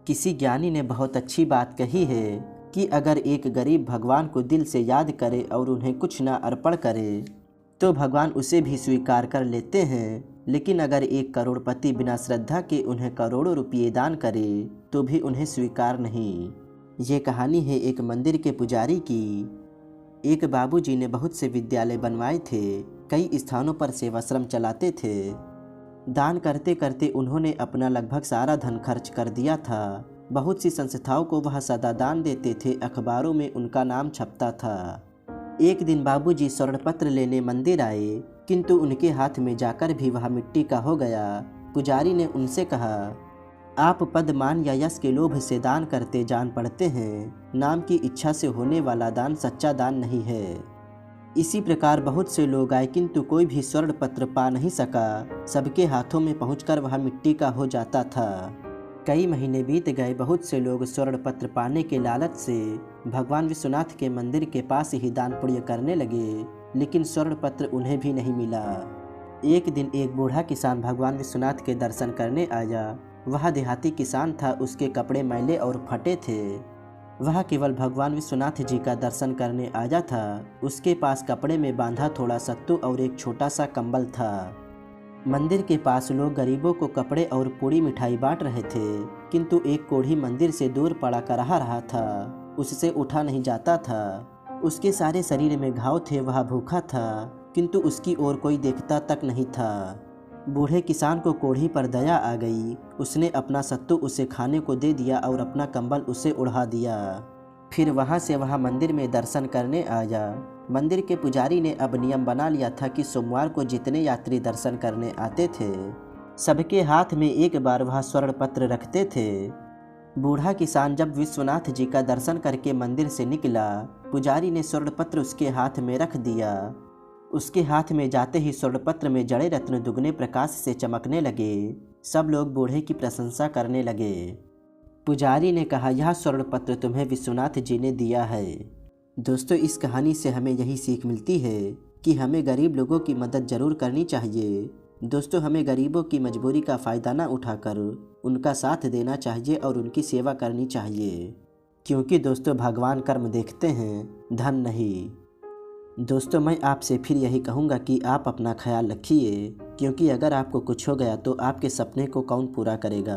किसी ज्ञानी ने बहुत अच्छी बात कही है कि अगर एक गरीब भगवान को दिल से याद करे और उन्हें कुछ न अर्पण करे तो भगवान उसे भी स्वीकार कर लेते हैं, लेकिन अगर एक करोड़पति बिना श्रद्धा के उन्हें करोड़ों रुपये दान करे तो भी उन्हें स्वीकार नहीं। ये कहानी है एक मंदिर के पुजारी की। एक बाबूजी ने बहुत से विद्यालय बनवाए थे, कई स्थानों पर सेवाश्रम चलाते थे। दान करते करते उन्होंने अपना लगभग सारा धन खर्च कर दिया था। बहुत सी संस्थाओं को वह सदा दान देते थे, अखबारों में उनका नाम छपता था। एक दिन बाबूजी स्वर्णपत्र लेने मंदिर आए, किंतु उनके हाथ में जाकर भी वह मिट्टी का हो गया। पुजारी ने उनसे कहा, आप पद मान या यश के लोभ से दान करते जान पड़ते हैं, नाम की इच्छा से होने वाला दान सच्चा दान नहीं है। इसी प्रकार बहुत से लोग आए, किंतु कोई भी स्वर्ण पत्र पा नहीं सका। सबके हाथों में पहुंचकर वह मिट्टी का हो जाता था। कई महीने बीत गए, बहुत से लोग स्वर्ण पत्र पाने के लालच से भगवान विश्वनाथ के मंदिर के पास ही दान पुण्य करने लगे, लेकिन स्वर्ण पत्र उन्हें भी नहीं मिला। एक दिन एक बूढ़ा किसान भगवान विश्वनाथ के दर्शन करने आया। वह देहाती किसान था, उसके कपड़े मैले और फटे थे। वह केवल भगवान विश्वनाथ जी का दर्शन करने आया था। उसके पास कपड़े में बांधा थोड़ा सत्तू और एक छोटा सा कंबल था। मंदिर के पास लोग गरीबों को कपड़े और पूरी मिठाई बांट रहे थे, किंतु एक कोढ़ी मंदिर से दूर पड़ा कर रहा था, उससे उठा नहीं जाता था। उसके सारे शरीर में घाव थे, वह भूखा था, किंतु उसकी ओर कोई देखता तक नहीं था। बूढ़े किसान को कोढ़ी पर दया आ गई। उसने अपना सत्तू उसे खाने को दे दिया और अपना कंबल उसे उड़ा दिया। फिर वहाँ से वह मंदिर में दर्शन करने आया। मंदिर के पुजारी ने अब नियम बना लिया था कि सोमवार को जितने यात्री दर्शन करने आते थे, सबके हाथ में एक बार वह स्वर्ण पत्र रखते थे। बूढ़ा किसान जब विश्वनाथ जी का दर्शन करके मंदिर से निकला, पुजारी ने स्वर्ण पत्र उसके हाथ में रख दिया। उसके हाथ में जाते ही स्वर्णपत्र में जड़े रत्न दुगने प्रकाश से चमकने लगे। सब लोग बूढ़े की प्रशंसा करने लगे। पुजारी ने कहा, यह स्वर्णपत्र तुम्हें विश्वनाथ जी ने दिया है। दोस्तों, इस कहानी से हमें यही सीख मिलती है कि हमें गरीब लोगों की मदद ज़रूर करनी चाहिए। दोस्तों, हमें गरीबों की मजबूरी का फ़ायदा न उठाकर उनका साथ देना चाहिए और उनकी सेवा करनी चाहिए, क्योंकि दोस्तों भगवान कर्म देखते हैं, धन नहीं। दोस्तों, मैं आपसे फिर यही कहूँगा कि आप अपना ख्याल रखिए, क्योंकि अगर आपको कुछ हो गया तो आपके सपने को कौन पूरा करेगा।